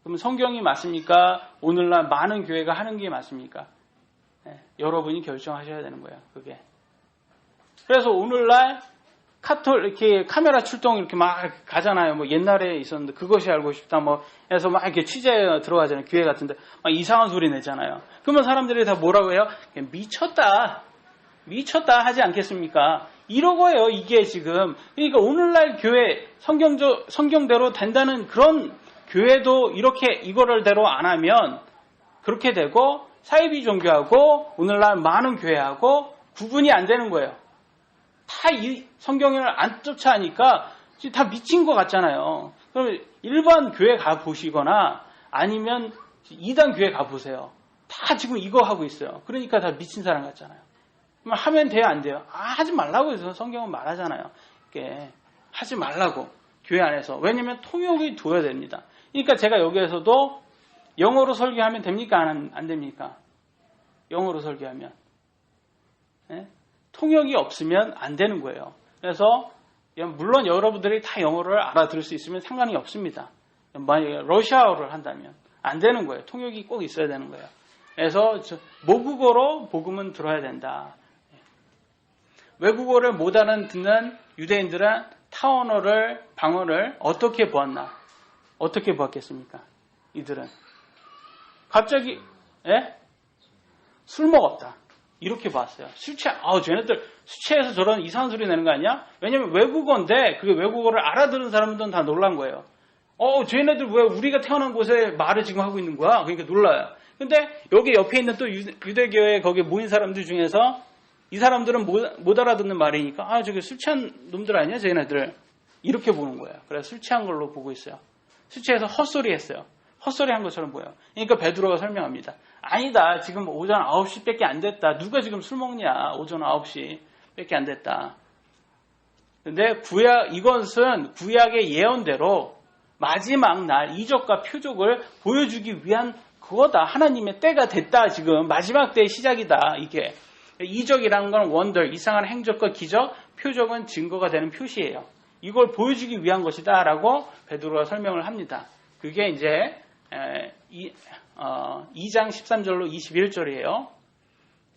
그럼 성경이 맞습니까? 오늘날 많은 교회가 하는 게 맞습니까? 네, 여러분이 결정하셔야 되는 거예요. 그게. 그래서 오늘날 이렇게 카메라 출동 이렇게 막 가잖아요. 뭐 옛날에 있었는데 그것이 알고 싶다 뭐 해서 막 이렇게 취재 들어가잖아요. 교회 같은데 막 이상한 소리 내잖아요. 그러면 사람들이 다 뭐라고 해요? 미쳤다 하지 않겠습니까? 이러고 해요. 이게 지금. 그러니까 오늘날 교회 성경대로 된다는 그런 교회도 이렇게 이거를 대로 안 하면 그렇게 되고 사이비 종교하고 오늘날 많은 교회하고 구분이 안 되는 거예요. 다 이 성경을 안 쫓아하니까 다 미친 것 같잖아요. 그럼 일반 교회 가보시거나 아니면 이단 교회 가보세요. 다 지금 이거 하고 있어요. 그러니까 다 미친 사람 같잖아요. 그럼 하면 돼요, 안 돼요? 하지 말라고 해서 성경은 말하잖아요. 이게 하지 말라고 교회 안에서. 왜냐면 통역이 둬야 됩니다. 그러니까 제가 여기에서도 영어로 설교하면 됩니까? 안 됩니까? 영어로 설교하면. 네? 통역이 없으면 안 되는 거예요. 그래서 물론 여러분들이 다 영어를 알아들을 수 있으면 상관이 없습니다. 만약에 러시아어를 한다면 안 되는 거예요. 통역이 꼭 있어야 되는 거예요. 그래서 모국어로 복음은 들어야 된다. 외국어를 못 듣는 유대인들은 타원어를 방언을 어떻게 보았나? 어떻게 보았겠습니까? 이들은 갑자기 술 먹었다. 이렇게 봤어요. 쟤네들 술 취해서 저런 이상한 소리 내는 거 아니야? 왜냐면 외국어인데 그게 외국어를 알아들은 사람들은 다 놀란 거예요. 쟤네들 왜 우리가 태어난 곳에 말을 지금 하고 있는 거야? 그러니까 놀라요. 근데 여기 옆에 있는 또 유대교회 거기에 모인 사람들 중에서 이 사람들은 못 알아듣는 말이니까 저게 술 취한 놈들 아니야? 쟤네들. 이렇게 보는 거예요. 그래서 술 취한 걸로 보고 있어요. 술 취해서 헛소리 했어요. 헛소리 한 것처럼 보여요. 그러니까 베드로가 설명합니다. 아니다. 지금 오전 9시밖에 안 됐다. 누가 지금 술 먹냐? 오전 9시밖에 안 됐다. 근데 이것은 구약의 예언대로 마지막 날 이적과 표적을 보여주기 위한 그거다. 하나님의 때가 됐다. 지금 마지막 때의 시작이다. 이게. 이적이라는 건 원더, 이상한 행적과 기적, 표적은 증거가 되는 표시예요. 이걸 보여주기 위한 것이다. 라고 베드로가 설명을 합니다. 그게 이제 2장 13절로 21절이에요.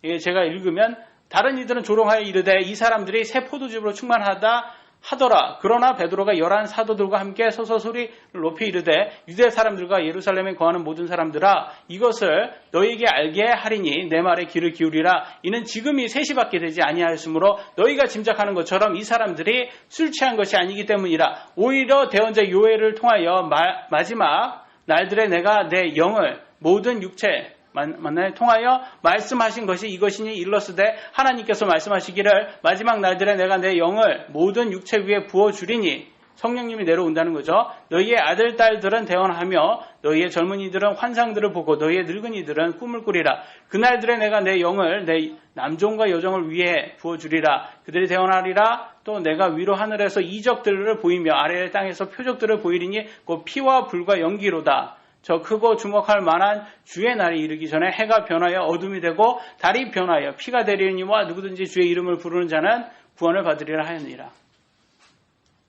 이게 제가 읽으면 다른 이들은 조롱하여 이르되 이 사람들이 새 포도즙으로 충만하다 하더라. 그러나 베드로가 11 사도들과 함께 서서 소리를 높이 이르되 유대 사람들과 예루살렘에 거하는 모든 사람들아 이것을 너희에게 알게 하리니 내 말에 귀를 기울이라. 이는 지금이 3시밖에 되지 아니하였으므로 너희가 짐작하는 것처럼 이 사람들이 술 취한 것이 아니기 때문이라. 오히려 대언자 요엘을 통하여 마지막 날들에 내가 내 영을 모든 육체 만나에 통하여 말씀하신 것이 이것이니 일러스되 하나님께서 말씀하시기를 마지막 날들에 내가 내 영을 모든 육체 위에 부어주리니 성령님이 내려온다는 거죠. 너희의 아들 딸들은 대언하며 너희의 젊은이들은 환상들을 보고 너희의 늙은이들은 꿈을 꾸리라. 그날들에 내가 내 영을 내 남종과 여종을 위해 부어주리라. 그들이 대언하리라. 또 내가 위로 하늘에서 이적들을 보이며 아래 땅에서 표적들을 보이리니 곧 피와 불과 연기로다. 저 크고 주목할 만한 주의 날이 이르기 전에 해가 변하여 어둠이 되고 달이 변하여 피가 되리니와 누구든지 주의 이름을 부르는 자는 구원을 받으리라 하였느니라.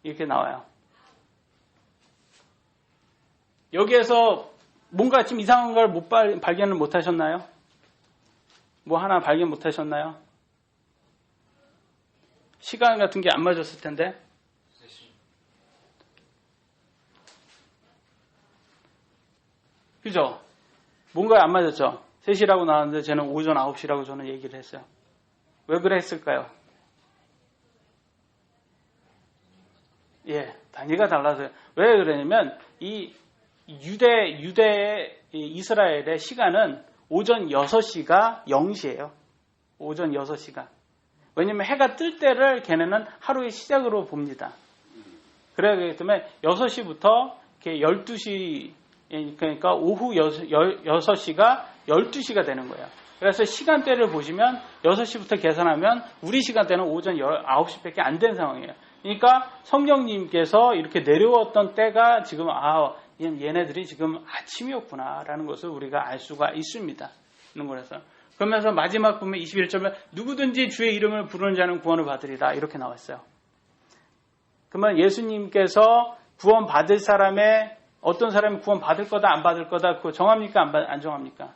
이렇게 나와요. 여기에서 뭔가 좀 이상한 걸 발견을 못 하셨나요? 뭐 하나 발견 못 하셨나요? 시간 같은 게 안 맞았을 텐데. 그죠? 뭔가 안 맞았죠? 3시라고 나왔는데 저는 오전 9시라고 저는 얘기를 했어요. 왜 그랬을까요? 예, 단위가 달라서요. 왜 그러냐면 이 유대 이스라엘의 시간은 오전 6시가 0시예요. 오전 6시가. 왜냐면 해가 뜰 때를 걔네는 하루의 시작으로 봅니다. 그래야 때문에 6시부터 12시 그러니까 오후 6시가 12시가 되는 거예요. 그래서 시간대를 보시면 6시부터 계산하면 우리 시간대는 오전 9시밖에 안 된 상황이에요. 그러니까 성령님께서 이렇게 내려왔던 때가 지금 얘네들이 지금 아침이었구나라는 것을 우리가 알 수가 있습니다. 그래서 그러면서 마지막 보면 21절에 누구든지 주의 이름을 부르는 자는 구원을 받으리라 이렇게 나왔어요. 그러면 예수님께서 구원 받을 사람의 어떤 사람이 구원 받을 거다 안 받을 거다 그거 정합니까 안 정합니까?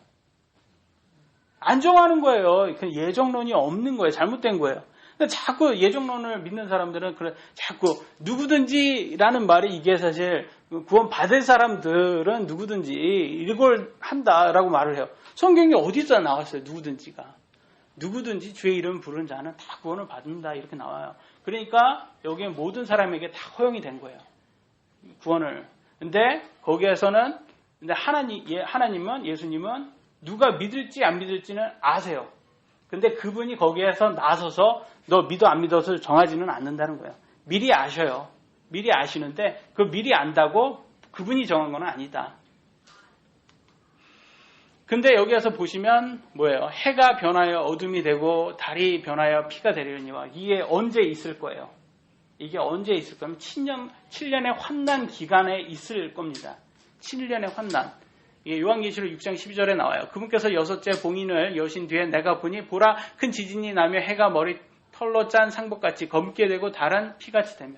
안 정하는 거예요. 예정론이 없는 거예요. 잘못된 거예요. 근데 자꾸 예정론을 믿는 사람들은 자꾸 누구든지라는 말이 이게 사실 구원 받을 사람들은 누구든지 이걸 한다라고 말을 해요. 성경에 어디서 나왔어요? 누구든지가. 누구든지 주의 이름 부르는 자는 다 구원을 받는다 이렇게 나와요. 그러니까 여기에 모든 사람에게 다 허용이 된 거예요. 구원을. 근데 거기에서는 근데 하나님은 예수님은 누가 믿을지 안 믿을지는 아세요. 근데 그분이 거기에서 나서서 너 믿어 안 믿어서 정하지는 않는다는 거예요. 미리 아셔요. 미리 아시는데 그 미리 안다고 그분이 정한 건 아니다. 근데 여기에서 보시면 뭐예요? 해가 변하여 어둠이 되고 달이 변하여 피가 되려니와 이게 언제 있을 거예요? 이게 언제 있을 거면 7년의 환난 기간에 있을 겁니다. 7년의 환난. 이게 요한계시록 6장 12절에 나와요. 그분께서 6째 봉인을 여신 뒤에 내가 보니 보라 큰 지진이 나며 해가 머리 털로 짠 상복같이 검게 되고 달은 피같이 되며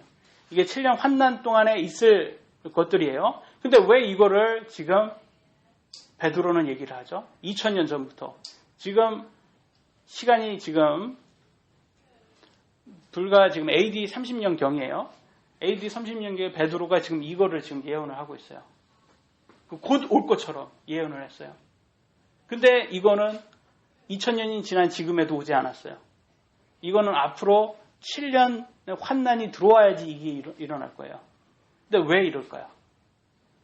이게 7년 환난 동안에 있을 것들이에요. 근데 왜 이거를 지금 베드로는 얘기를 하죠? 2000년 전부터. 지금 시간이 지금 불과 지금 AD 30년 경이에요. AD 30년경에 베드로가 지금 이거를 지금 예언을 하고 있어요. 곧 올 것처럼 예언을 했어요. 근데 이거는 2000년이 지난 지금에도 오지 않았어요. 이거는 앞으로 7년 환난이 들어와야지 이게 일어날 거예요. 근데 왜 이럴까요?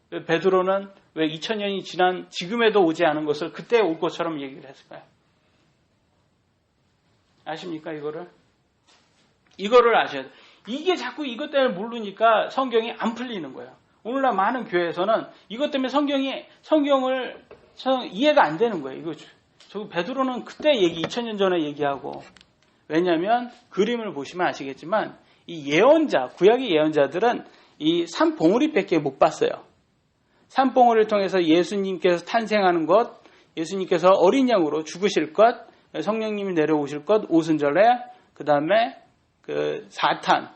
베드로는 왜 2000년이 지난 지금에도 오지 않은 것을 그때 올 것처럼 얘기를 했을까요? 아십니까 이거를? 이거를 아셔야 돼요. 이게 자꾸 이것 때문에 모르니까 성경이 안 풀리는 거예요. 오늘날 많은 교회에서는 이것 때문에 성경을 이해가 안 되는 거예요. 이거 저 베드로는 그때 2000년 전에 얘기하고 왜냐하면 그림을 보시면 아시겠지만 이 예언자, 구약의 예언자들은 이 산봉우리밖에 못 봤어요. 산봉우리를 통해서 예수님께서 탄생하는 것, 예수님께서 어린 양으로 죽으실 것, 성령님이 내려오실 것, 오순절에 그 다음에 그 사탄,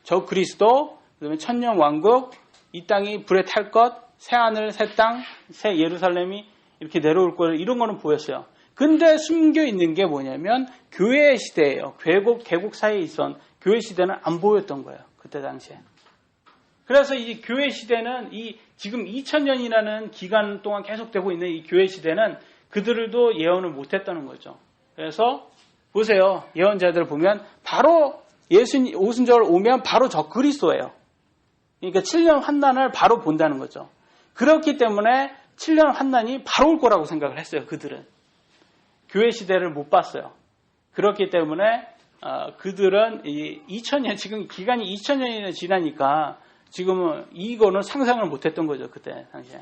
저 그리스도, 그 다음에 천년 왕국, 이 땅이 불에 탈 것, 새 하늘, 새 땅, 새 예루살렘이 이렇게 내려올 것, 이런 거는 보였어요. 근데 숨겨 있는 게 뭐냐면 교회 시대예요. 개국 사이에 있던 교회 시대는 안 보였던 거예요. 그때 당시에. 그래서 이 교회 시대는 이 지금 2000년이라는 기간 동안 계속되고 있는 이 교회 시대는 그들도 예언을 못했다는 거죠. 그래서 보세요. 예언자들 보면 바로 예수님 오순절 오면 바로 저 그리스도예요. 그러니까 7년 환난을 바로 본다는 거죠. 그렇기 때문에 7년 환난이 바로 올 거라고 생각을 했어요. 그들은. 교회 시대를 못 봤어요. 그렇기 때문에 그들은 2000년 지금 기간이 2000년이나 지나니까 지금은 이거는 상상을 못했던 거죠. 그때 당시에.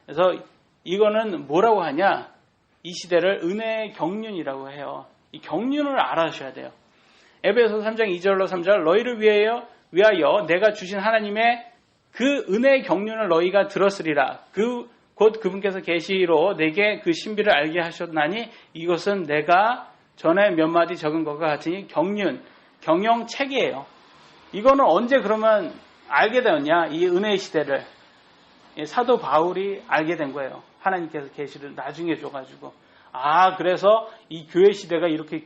그래서 이거는 뭐라고 하냐? 이 시대를 은혜의 경륜이라고 해요. 이 경륜을 알아셔야 돼요. 에베소 3장 2절로 3절 너희를 위하여 내가 주신 하나님의 그 은혜의 경륜을 너희가 들었으리라. 곧 그분께서 계시로 내게 그 신비를 알게 하셨나니 이것은 내가 전에 몇 마디 적은 것과 같으니 경영책이에요. 이거는 언제 그러면 알게 되었냐? 이 은혜의 시대를 사도 바울이 알게 된 거예요. 하나님께서 계시를 나중에 줘가지고 그래서 이 교회 시대가 이렇게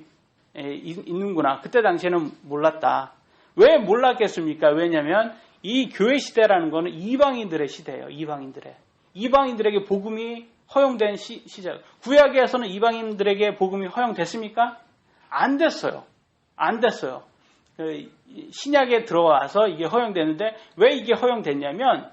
있는구나. 그때 당시에는 몰랐다. 왜 몰랐겠습니까? 왜냐하면 이 교회 시대라는 거는 이방인들의 시대예요. 이방인들에게 복음이 허용된 시절. 구약에서는 이방인들에게 복음이 허용됐습니까? 안 됐어요. 신약에 들어와서 이게 허용되는데 왜 이게 허용됐냐면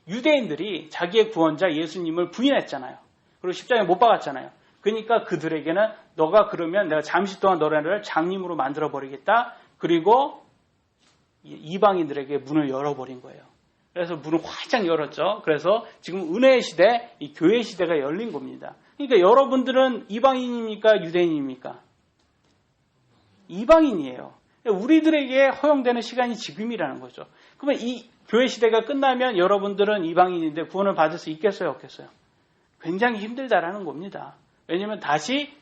유대인들이 자기의 구원자 예수님을 부인했잖아요. 그리고 십자가에 못 박았잖아요. 그러니까 그들에게는 너가 그러면 내가 잠시 동안 너네를 장님으로 만들어버리겠다. 그리고 이방인들에게 문을 열어버린 거예요. 그래서 문을 활짝 열었죠. 그래서 지금 은혜의 시대, 이 교회 시대가 열린 겁니다. 그러니까 여러분들은 이방인입니까? 유대인입니까? 이방인이에요. 우리들에게 허용되는 시간이 지금이라는 거죠. 그러면 이 교회 시대가 끝나면 여러분들은 이방인인데 구원을 받을 수 있겠어요? 없겠어요? 굉장히 힘들다라는 겁니다. 왜냐하면 다시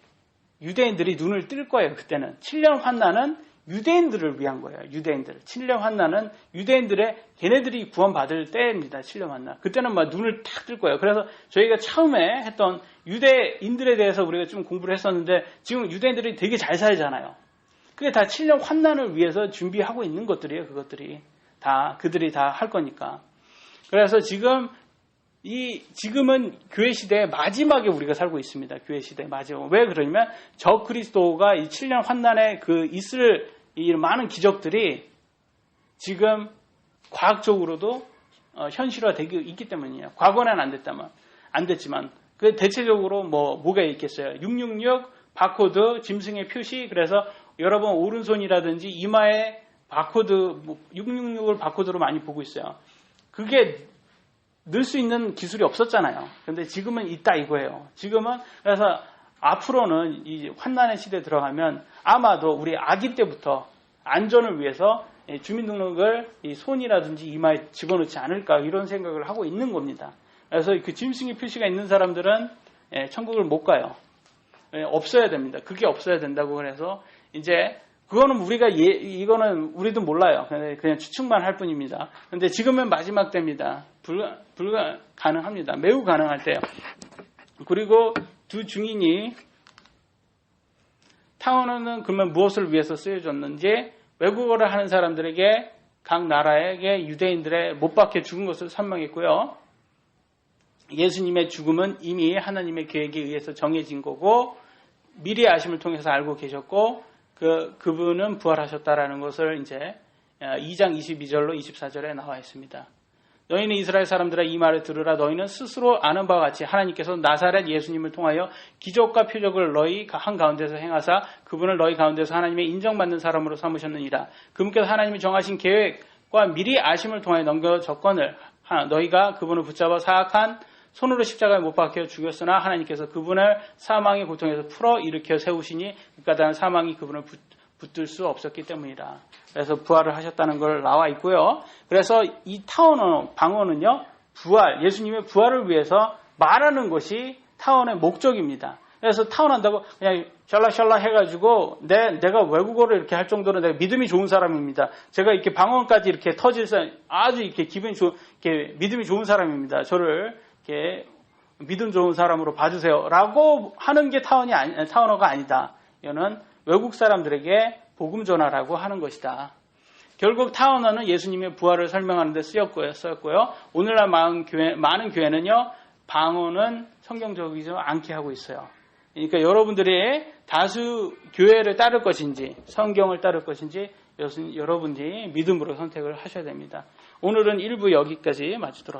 유대인들이 눈을 뜰 거예요. 그때는 7년 환난은 유대인들을 위한 거예요. 7년 환난은 유대인들의 걔네들이 구원받을 때입니다. 7년 환난. 그때는 막 눈을 탁 뜰 거예요. 그래서 저희가 처음에 했던 유대인들에 대해서 우리가 좀 공부를 했었는데 지금 유대인들이 되게 잘 살잖아요. 그게 다 7년 환난을 위해서 준비하고 있는 것들이에요. 그들이 다 할 거니까. 그래서 지금은 교회 시대의 마지막에 우리가 살고 있습니다. 교회 시대의 마지막. 왜 그러냐면 저 그리스도가 이 7년 환난에 있을 이 많은 기적들이 지금 과학적으로도 현실화되고 있기 때문이에요. 과거는 안 됐지만 그 대체적으로 뭐가 있겠어요? 666 바코드 짐승의 표시. 그래서 여러분 오른손이라든지 이마에 바코드 666을 바코드로 많이 보고 있어요. 그게 넣을 수 있는 기술이 없었잖아요. 근데 지금은 있다 이거예요. 지금은 그래서 앞으로는 이 환난의 시대에 들어가면 아마도 우리 아기 때부터 안전을 위해서 주민등록을 이 손이라든지 이마에 집어넣지 않을까 이런 생각을 하고 있는 겁니다. 그래서 그 짐승의 표시가 있는 사람들은 천국을 못 가요. 없어야 됩니다. 그게 없어야 된다고 그래서 이제 그거는 이거는 우리도 몰라요. 그냥 추측만 할 뿐입니다. 근데 지금은 마지막 때입니다. 가능합니다. 매우 가능할 때요. 그리고 두 증인이 타원은 그러면 무엇을 위해서 쓰여졌는지 외국어를 하는 사람들에게 각 나라에게 유대인들의 못 박혀 죽은 것을 설명했고요. 예수님의 죽음은 이미 하나님의 계획에 의해서 정해진 거고 미리 아심을 통해서 알고 계셨고 그분은 부활하셨다라는 것을 이제 2장 22절로 24절에 나와 있습니다. 너희는 이스라엘 사람들아 이 말을 들으라. 너희는 스스로 아는 바와 같이 하나님께서 나사렛 예수님을 통하여 기적과 표적을 너희 한 가운데서 행하사 그분을 너희 가운데서 하나님의 인정받는 사람으로 삼으셨느니라. 그분께서 하나님이 정하신 계획과 미리 아심을 통하여 넘겨졌거늘 너희가 그분을 붙잡아 사악한 손으로 십자가에 못 박혀 죽였으나 하나님께서 그분을 사망의 고통에서 풀어 일으켜 세우시니 그까지 사망이 그분을 붙들 수 없었기 때문이라. 그래서 부활을 하셨다는 걸 나와 있고요. 그래서 이 방언은요, 예수님의 부활을 위해서 말하는 것이 타원의 목적입니다. 그래서 타원한다고 그냥 샬라샬라 해가지고 내가 외국어를 이렇게 할 정도로 내가 믿음이 좋은 사람입니다. 제가 이렇게 방언까지 이렇게 터질 아주 이렇게 기분이 이렇게 믿음이 좋은 사람입니다. 저를 이렇게 믿음 좋은 사람으로 봐주세요라고 하는 게 타운어가 아니다. 이거는 외국 사람들에게 복음 전하라고 하는 것이다. 결국 타운어는 예수님의 부활을 설명하는 데 쓰였고요. 오늘날 많은 교회는요. 방언은 성경적이지 않게 하고 있어요. 그러니까 여러분들이 다수 교회를 따를 것인지 성경을 따를 것인지 여러분들이 믿음으로 선택을 하셔야 됩니다. 오늘은 1부 여기까지 마치도록 하겠습니다.